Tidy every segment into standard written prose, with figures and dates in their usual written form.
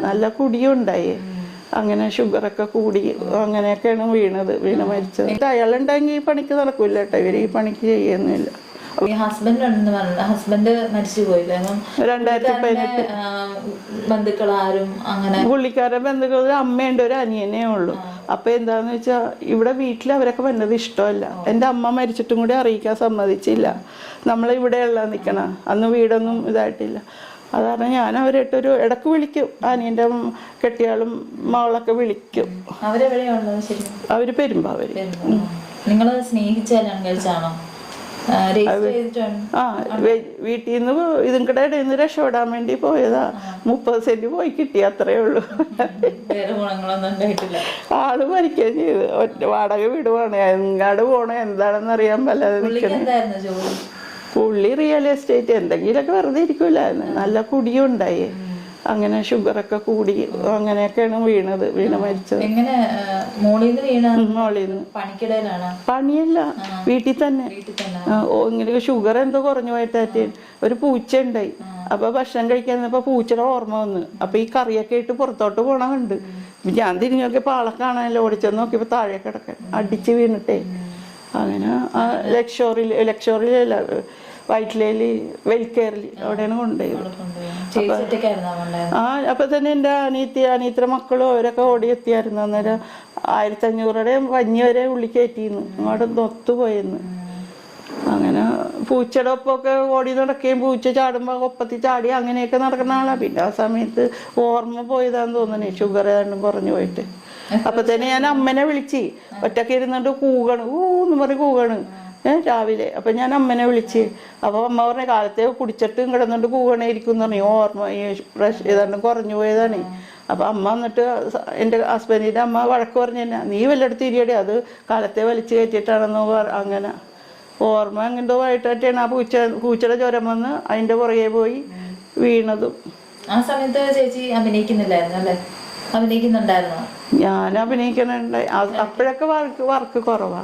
നല്ല കുടിയും ഉണ്ടായി. അങ്ങനെ ഷുഗറൊക്കെ കൂടി അങ്ങനെയൊക്കെയാണ് വീണ് മരിച്ചത്. അയാളുണ്ടെങ്കിൽ ഈ പണിക്ക് നടക്കൂല കേട്ടോ, ഇവര് ഈ പണിക്ക് ചെയ്യുന്നില്ല. ഹസ്ബൻഡ് മരിച്ചു പോയില്ലേ? 2018 ബന്ധുക്കളാരും അങ്ങനെ? പുള്ളിക്കാരുടെ ബന്ധുക്കൾ അമ്മയുണ്ട്, ഒരു അനിയനേ ഉള്ളൂ. അപ്പൊ എന്താന്ന് വെച്ചാ ഇവിടെ വീട്ടിൽ അവരൊക്കെ വന്നത് ഇഷ്ടമല്ല. എൻ്റെ അമ്മ മരിച്ചിട്ടും കൂടി അറിയിക്കാൻ സമ്മതിച്ചില്ല. നമ്മളിവിടെയുള്ള നിൽക്കണ അന്ന് വീടൊന്നും ഇതായിട്ടില്ല. അതാണ് ഞാൻ അവരായിട്ടൊരു ഇടക്ക് വിളിക്കും. അനിയൻ്റെ കെട്ടിയാളും മകളൊക്കെ വിളിക്കും. അവര് പെരുമ്പാവൂര്. നിങ്ങള് സ്നേഹിച്ച കല്യാണം കഴിച്ചാണോ? വീട്ടിൽ നിന്ന് ഇതും കൂടെ ഇടയിൽ നിന്ന് രക്ഷപ്പെടാൻ വേണ്ടി പോയതാ. 30 സെന്റ് പോയി കിട്ടി, അത്രേ ഉള്ളൂ. ആള് മരിക്കുകയും ചെയ്ത്. വാടക വീടുവാണ്, എങ്ങാട് പോണേ എന്താണെന്ന് അറിയാൻ പറ്റാതെ നിൽക്കണേ. പുള്ളി റിയൽ എസ്റ്റേറ്റ് എന്തെങ്കിലുമൊക്കെ വെറുതെ ഇരിക്കൂലായിരുന്നു. നല്ല കുടിയും ഉണ്ടായി. അങ്ങനെ ഷുഗറൊക്കെ കൂടി അങ്ങനെയൊക്കെയാണ് വീണ് മരിച്ചത്. പണിയല്ല, വീട്ടിൽ തന്നെ. ഇങ്ങനെ ഷുഗർ എന്തോ കുറഞ്ഞു പോയിട്ടായിട്ട് ഒരു പൂച്ച ഉണ്ടായി. അപ്പൊ ഭക്ഷണം കഴിക്കാന്നപ്പോ പൂച്ചയുടെ ഓർമ്മ വന്നു. അപ്പൊ ഈ കറിയൊക്കെ ഇട്ട് പുറത്തോട്ട് പോണുണ്ട്. ഞാൻ തിരിഞ്ഞു നോക്കിയപ്പോ ആളെ കാണാനല്ലോ, ഓടിച്ചെന്ന് നോക്കിയപ്പോ താഴെ കിടക്കാൻ അടിച്ച് വീണിട്ടേ. അങ്ങനെ ലക്ഷോറിലല്ല, വൈറ്റിലേല് വെൽക്കെയറില് അവിടെയാണ് കൊണ്ടുപോയത്. അപ്പൊ തന്നെ എൻ്റെ അനിയത്തിയുടെ മക്കളും അവരൊക്കെ ഓടി എത്തിയായിരുന്നു. അന്നേരം 1500 പഞ്ഞി വരെ ഉള്ളി കയറ്റിന്ന് അങ്ങോട്ട് നൊത്തുപോയെന്ന്. അങ്ങനെ പൂച്ചയുടെ ഒപ്പമൊക്കെ ഓടി നടക്കുകയും പൂച്ച ചാടുമ്പോൾ ഒപ്പത്തിൽ ചാടി അങ്ങനെയൊക്കെ നടക്കുന്ന ആളാ. പിന്നെ ആ സമയത്ത് ഓർമ്മ പോയതാന്ന് തോന്നണേ, ഷുഗർ ഏതാണ്ടും കുറഞ്ഞു പോയിട്ട്. അപ്പൊ തന്നെ ഞാൻ അമ്മനെ വിളിച്ച്, ഒറ്റക്ക് ഇരുന്നിട്ട് കൂകണ്, എന്ന് പറഞ്ഞ് കൂകണ് രാവിലെ. അപ്പൊ ഞാൻ അമ്മനെ വിളിച്ച്. അപ്പൊ അമ്മ പറഞ്ഞ കാലത്തെ കുടിച്ചിട്ട് കിടന്നിട്ട് കൂകണേയിരിക്കും എന്ന് പറഞ്ഞു. ഓർമ്മ ഈ ബ്രഷ് ഏതാണ്ട് കുറഞ്ഞു പോയതാണ്. അപ്പൊ അമ്മ വന്നിട്ട് എൻ്റെ ഹസ്ബൻഡിൻ്റെ അമ്മ വഴക്ക് പറഞ്ഞു തന്നെ, നീ വല്ലയിടത്ത് തിരിയടി, അത് കാലത്തെ വലിച്ചു കയറ്റിയിട്ടാണെന്ന് അങ്ങനെ ഓർമ്മ എന്തോ ആയിട്ടാണ് ആ പൂച്ചയുടെ ജ്വരം വന്ന് അതിന്റെ പുറകെ പോയി വീണതും. ആ സമയത്ത് ചേച്ചി അഭിനയിക്കുന്നുണ്ടായിരുന്നോ? ഞാൻ അഭിനയിക്കുന്നുണ്ടായി. അപ്പോഴൊക്കെ വർക്ക് കുറവാ.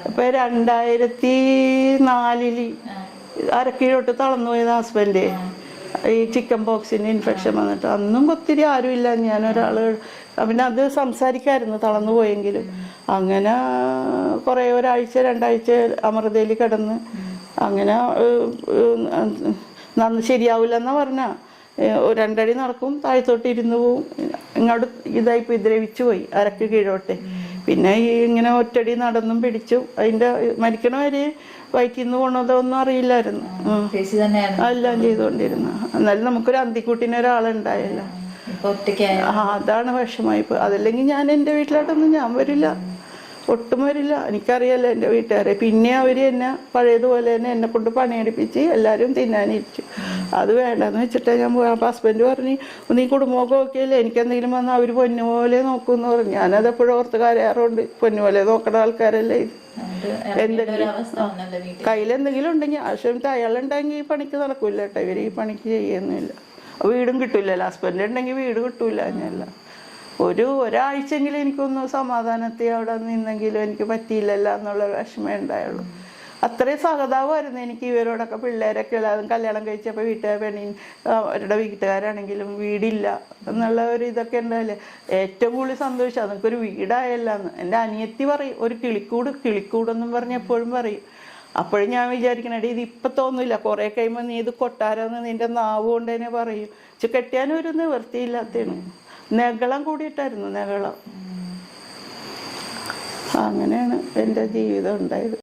ഇപ്പൊ 2004 അരക്കിലോട്ട് തളർന്നു പോയത് ഹസ്ബൻഡ്. ഈ ചിക്കൻ പോക്സിന്റെ ഇൻഫെക്ഷൻ വന്നിട്ട് അന്നും ഒത്തിരി ആരും ഇല്ല, ഞാനൊരാള്. പിന്നെ അത് സംസാരിക്കായിരുന്നു തളർന്നു പോയെങ്കിലും. അങ്ങനെ കുറെ ഒരാഴ്ച 2 ആഴ്ച അമൃതയിൽ കിടന്ന് അങ്ങനെ ശരിയാവില്ലെന്നാ പറഞ്ഞ. 2 അടി നടക്കും, താഴത്തോട്ട് ഇരുന്ന് പോവും. ഇങ്ങോട്ട് ഇതായിപ്പോ ദ്രവിച്ചു പോയി അരക്ക് കീഴോട്ടെ. പിന്നെ ഈ ഇങ്ങനെ ഒറ്റടി നടന്നും പിടിച്ചു. അതിന്റെ മരിക്കണ വരെ വയറ്റിൽ നിന്ന് പോണതൊന്നും അറിയില്ലായിരുന്നു. എല്ലാം ചെയ്തുകൊണ്ടിരുന്നു. എന്നാലും നമുക്കൊരു അന്തിക്കുട്ടിന് ഒരാളുണ്ടായല്ലോ. അതാണ് വിഷമായി. അതല്ലെങ്കിൽ ഞാൻ എൻ്റെ വീട്ടിലോട്ടൊന്നും ഞാൻ വരില്ല, ഒട്ടും വരില്ല. എനിക്കറിയാലോ എൻ്റെ വീട്ടുകാരെ. പിന്നെ അവര് എന്നെ പഴയതുപോലെ തന്നെ എന്നെ കൊണ്ട് പണിയെടുപ്പിച്ച് എല്ലാവരും തിന്നാനിരിച്ചു. അത് വേണ്ടെന്ന് വെച്ചിട്ടാണ് ഞാൻ പോയി. അപ്പം ഹസ്ബൻഡ് പറഞ്ഞു, നീ കുടുംബമൊക്കെ ഓക്കെയല്ലേ, എനിക്കെന്തെങ്കിലും വന്നാൽ അവർ പൊന്നുപോലെ നോക്കുമെന്ന് പറഞ്ഞു. ഞാനത് എപ്പോഴും ഓർത്ത് കരയാറുണ്ട്. പൊന്നുപോലെ നോക്കണ ആൾക്കാരല്ലേ ഇത്. എന്തെങ്കിലും കയ്യിലെന്തെങ്കിലും ഉണ്ടെങ്കിൽ ആവശ്യം അയാളുണ്ടെങ്കിൽ ഈ പണിക്ക് നടക്കൂല കേട്ടോ, ഇവർ ഈ പണിക്ക് ചെയ്യുന്നില്ല. വീടും കിട്ടൂലല്ലോ, ഹസ്ബൻഡ് ഉണ്ടെങ്കിൽ വീട് കിട്ടൂല. ഞാനല്ല ഒരാഴ്ചയെങ്കിലും എനിക്കൊന്ന് സമാധാനത്തിൽ അവിടെ നിന്നെങ്കിലും എനിക്ക് പറ്റിയില്ലല്ലോ എന്നുള്ള വിഷമേ ഉണ്ടായുള്ളൂ. അത്രയും സഹതാപമായിരുന്നു എനിക്ക് ഇവരോടൊക്കെ. പിള്ളേരൊക്കെ എല്ലാതും കല്യാണം കഴിച്ചപ്പോൾ അവരുടെ വീട്ടുകാരാണെങ്കിലും വീടില്ല എന്നുള്ള ഒരു ഇതൊക്കെ ഉണ്ടാവില്ലേ. ഏറ്റവും കൂടുതൽ സന്തോഷം അതൊക്കെ വീടായല്ലാന്ന്. എൻ്റെ അനിയത്തി പറയും, ഒരു കിളിക്കൂടെന്നും പറഞ്ഞ് എപ്പോഴും പറയും. അപ്പോഴും ഞാൻ വിചാരിക്കണേ, ഇത് ഇപ്പം തോന്നില്ല, കുറേ കഴിയുമ്പോൾ നീ ഇത് കൊട്ടാരെന്ന് നിൻ്റെ നാവ് കൊണ്ട് തന്നെ പറയും. കെട്ടിയാനും ഒരു നിവൃത്തിയില്ലാത്തതാണ്. നെഗളം കൂടിയിട്ടായിരുന്നു, നെഗളം. അങ്ങനെയാണ് എൻ്റെ ജീവിതം ഉണ്ടായത്.